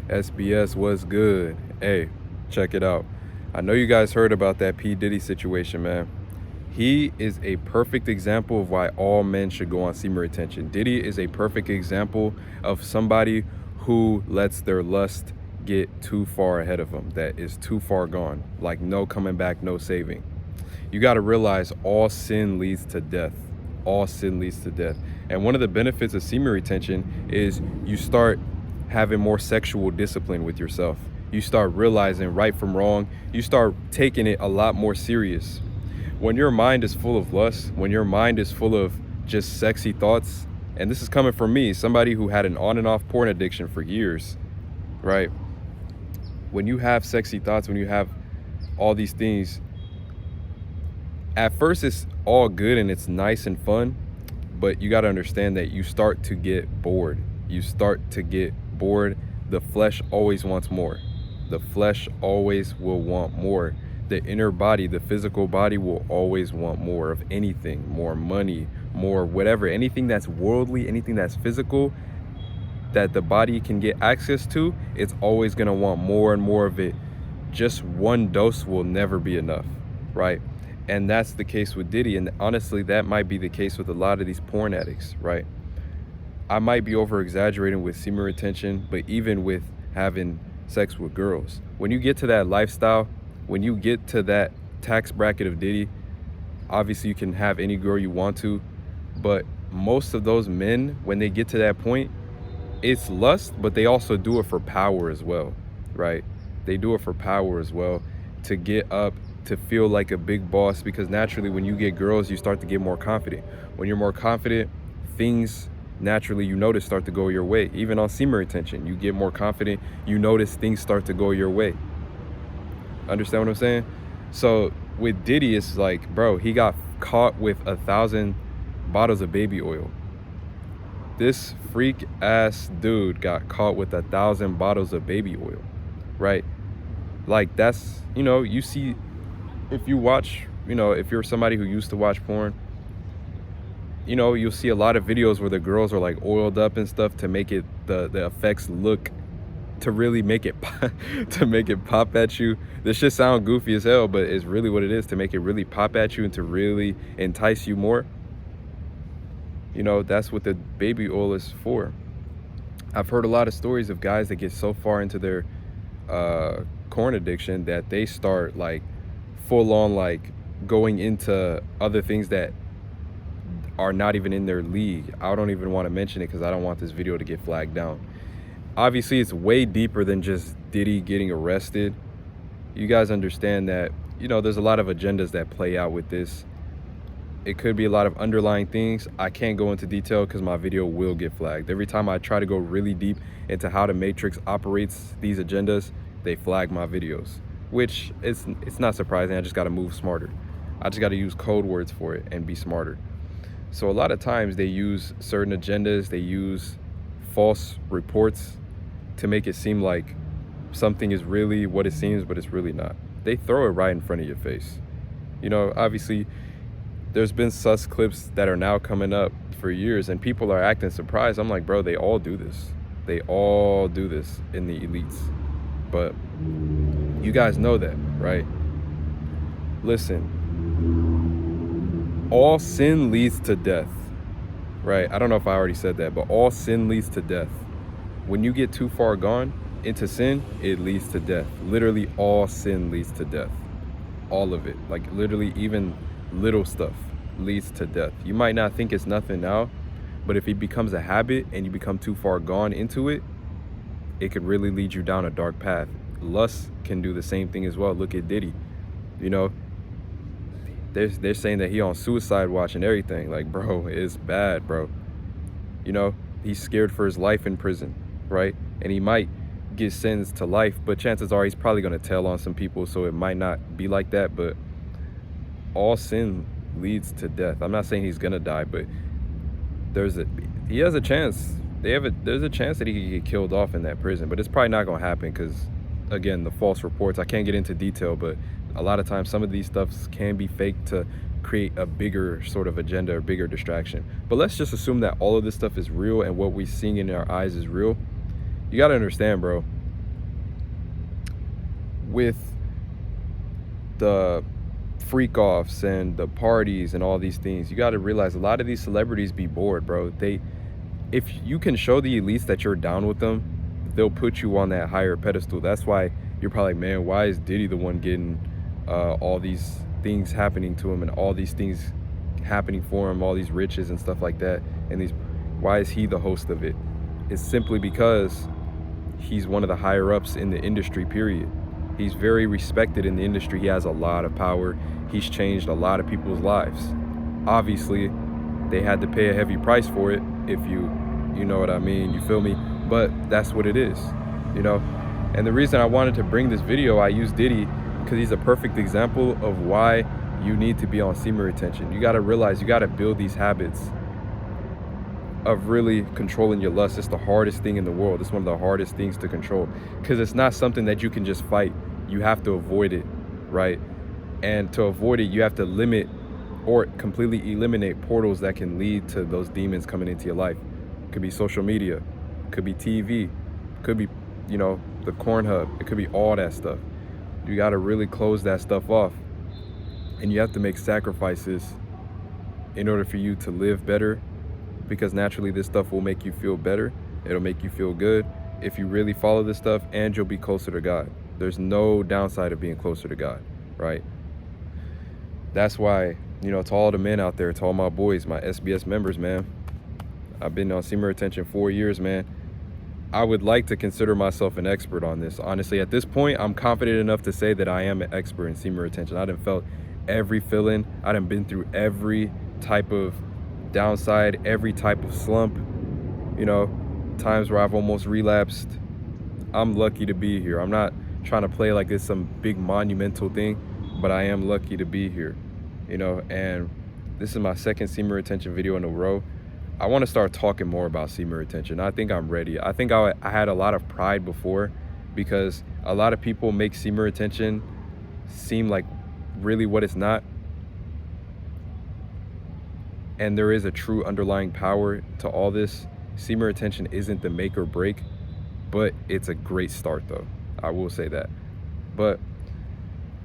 SBS was good. Hey, check it out. I know you guys heard about that P. Diddy situation, man. He is a perfect example of why all men should go on semen retention. Diddy is a perfect example of somebody who lets their lust get too far ahead of them, that is too far gone. Like no coming back, no saving. You got to realize all sin leads to death. All sin leads to death. And one of the benefits of semen retention is you start having more sexual discipline with yourself. You start realizing right from wrong. You start taking it a lot more serious. When your mind is full of lust, when your mind is full of just sexy thoughts, and this is coming from me, somebody who had an on and off porn addiction for years, right? When you have sexy thoughts, when you have all these things, at first it's all good and it's nice and fun, but you got to understand that you start to get bored. You start to get bored. The flesh always wants more. The flesh always will want more. The inner body, the physical body, will always want more of anything, more money, more whatever, anything that's worldly, anything that's physical that the body can get access to, it's always going to want more and more of it. Just one dose will never be enough, right? And that's the case with Diddy. And honestly, that might be the case with a lot of these porn addicts, right? I might be over exaggerating with semen retention, but even with having sex with girls, when you get to that lifestyle, when you get to that tax bracket of Diddy, obviously you can have any girl you want to, but most of those men, when they get to that point, it's lust, but they also do it for power as well, right? They do it for power as well, to get up, to feel like a big boss, because naturally when you get girls, you start to get more confident. When you're more confident, things naturally, you notice, start to go your way. Even on semen retention, you get more confident, you notice things start to go your way. Understand what I'm saying? So with Diddy, it's like, bro, he got caught with 1,000 bottles of baby oil. This freak ass dude got caught with 1,000 bottles of baby oil, right? Like, that's, you see, if you watch, if you're somebody who used to watch porn, you'll see a lot of videos where the girls are like oiled up and stuff to make it, the effects look, to really make it to make it pop at you. This shit sound goofy as hell, but it's really what it is, to make it really pop at you and to really entice you more. That's what the baby oil is for. I've heard a lot of stories of guys that get so far into their corn addiction that they start like full on like going into other things that are not even in their league. I don't even want to mention it because I don't want this video to get flagged down. Obviously, it's way deeper than just Diddy getting arrested. You guys understand that, there's a lot of agendas that play out with this. It could be a lot of underlying things. I can't go into detail because my video will get flagged. Every time I try to go really deep into how the Matrix operates these agendas, they flag my videos, which it's not surprising. I just got to move smarter. I just got to use code words for it and be smarter. So a lot of times they use certain agendas, they use false reports to make it seem like something is really what it seems, but it's really not. They throw it right in front of your face. Obviously, there's been sus clips that are now coming up for years and people are acting surprised. I'm like, bro, they all do this. They all do this in the elites. But you guys know that, right? Listen, all sin leads to death, right? I don't know if I already said that, but all sin leads to death. When you get too far gone into sin, it leads to death. Literally all sin leads to death. All of it. Like literally even little stuff leads to death. You might not think it's nothing now, but if it becomes a habit and you become too far gone into it, it could really lead you down a dark path. Lust can do the same thing as well. Look at Diddy. They're saying that he on suicide watch and everything. Like, bro, it's bad, bro. He's scared for his life in prison, right? And he might get sentenced to life, but chances are he's probably going to tell on some people, so it might not be like that. But all sin leads to death. I'm not saying he's going to die, but he has a chance. There's a chance that he could get killed off in that prison, but it's probably not going to happen because, again, the false reports, I can't get into detail, but a lot of times some of these stuffs can be faked to create a bigger sort of agenda or bigger distraction. But let's just assume that all of this stuff is real and what we're seeing in our eyes is real. You got to understand, bro, with the freak offs and the parties and all these things, you got to realize a lot of these celebrities be bored, bro. If you can show the elites that you're down with them, they'll put you on that higher pedestal. That's why you're probably like, man, why is Diddy the one getting all these things happening to him and all these things happening for him, all these riches and stuff like that, and why is he the host of it? It's simply because he's one of the higher ups in the industry, period. He's very respected in the industry. He has a lot of power. He's changed a lot of people's lives. Obviously, they had to pay a heavy price for it, if you know what I mean, you feel me? But that's what it is, you know? And the reason I wanted to bring this video, I used Diddy because he's a perfect example of why you need to be on semen retention. You gotta realize you gotta build these habits of really controlling your lust. It's the hardest thing in the world. It's one of the hardest things to control because it's not something that you can just fight. You have to avoid it, right? And to avoid it, you have to limit or completely eliminate portals that can lead to those demons coming into your life. It could be social media, could be TV, could be, you know, the Cornhub. It could be all that stuff. You got to really close that stuff off. And you have to make sacrifices in order for you to live better, because naturally this stuff will make you feel better. It'll make you feel good if you really follow this stuff, and you'll be closer to God. There's no downside of being closer to God, right? That's why, you know, to all the men out there, to all my boys, my SBS members, man, I've been on semen retention 4 years, man. I would like to consider myself an expert on this. Honestly, at this point, I'm confident enough to say that I am an expert in semen retention. I done felt every feeling. I done been through every type of downside, every type of slump, you know, times where I've almost relapsed. I'm lucky to be here. I'm not trying to play like it's some big monumental thing, but I am lucky to be here, you know. And this is my second semen retention video in a row. I want to start talking more about semen retention. I think I'm ready. I think I had a lot of pride before, because a lot of people make semen retention seem like really what it's not. And there is a true underlying power to all this. Semen retention isn't the make or break, but it's a great start though. I will say that. But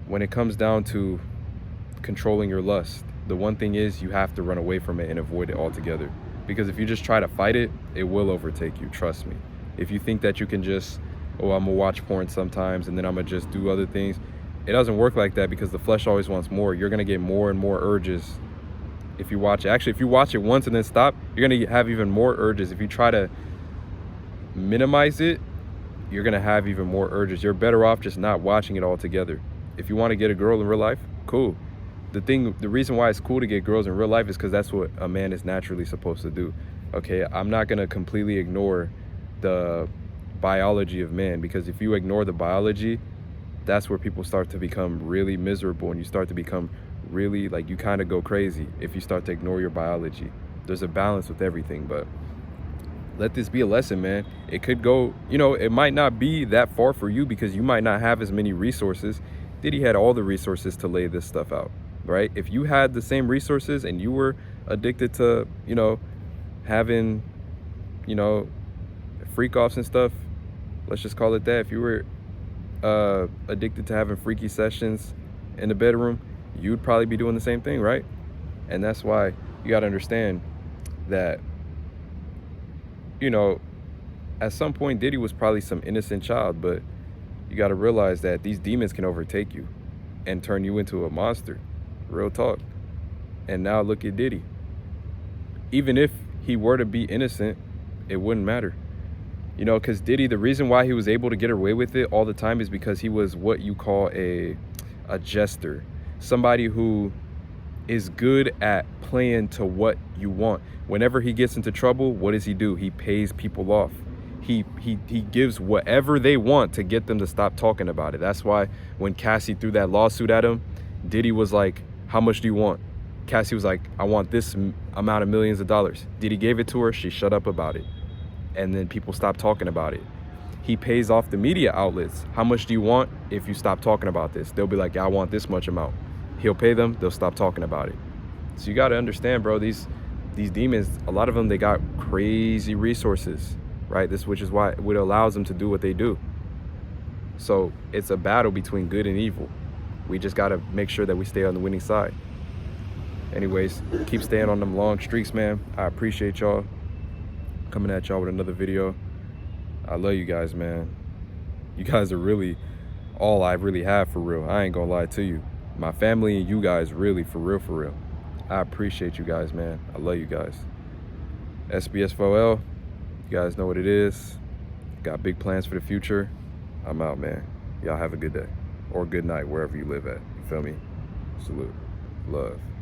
when it comes down to controlling your lust, the one thing is you have to run away from it and avoid it altogether. Because if you just try to fight it, it will overtake you, trust me. If you think that you can just, oh, I'm gonna watch porn sometimes and then I'm gonna just do other things, it doesn't work like that, because the flesh always wants more. You're gonna get more and more urges if you watch it. Actually, if you watch it once and then stop, you're gonna have even more urges. If you try to minimize it, you're gonna have even more urges. You're better off just not watching it altogether. If you wanna get a girl in real life, cool. The reason why it's cool to get girls in real life is because that's what a man is naturally supposed to do. Okay, I'm not gonna completely ignore the biology of man, because if you ignore the biology, that's where people start to become really miserable, and you start to become really, like, you kind of go crazy if you start to ignore your biology. There's a balance with everything, but let this be a lesson, man. It could go, you know, it might not be that far for you because you might not have as many resources. Diddy had all the resources to lay this stuff out, right? If you had the same resources and you were addicted to, you know, having, you know, freak offs and stuff, let's just call it that. If you were addicted to having freaky sessions in the bedroom, you'd probably be doing the same thing, right? And that's why you got to understand that, you know, at some point Diddy was probably some innocent child, but you got to realize that these demons can overtake you and turn you into a monster. Real talk. And now look at Diddy. Even if he were to be innocent, it wouldn't matter. You know, because Diddy, the reason why he was able to get away with it all the time is because he was what you call a jester. Somebody who is good at playing to what you want. Whenever he gets into trouble, what does he do? He pays people off. He gives whatever they want to get them to stop talking about it. That's why when Cassie threw that lawsuit at him, Diddy was like, how much do you want? Cassie was like, I want this amount of millions of dollars. Diddy gave it to her. She shut up about it. And then people stopped talking about it. He pays off the media outlets. How much do you want if you stop talking about this? They'll be like, I want this much amount. He'll pay them. They'll stop talking about it. So you got to understand, bro, these demons, a lot of them, they got crazy resources, right? Which is why it allows them to do what they do. So it's a battle between good and evil. We just got to make sure that we stay on the winning side. Anyways, keep staying on them long streaks, man. I appreciate y'all. Coming at y'all with another video. I love you guys, man. You guys are really all I really have, for real. I ain't gonna lie to you. My family and you guys, really, for real, for real. I appreciate you guys, man. I love you guys. SBS4L, you guys know what it is. Got big plans for the future. I'm out, man. Y'all have a good day or good night wherever you live at. You feel me? Salute. Love.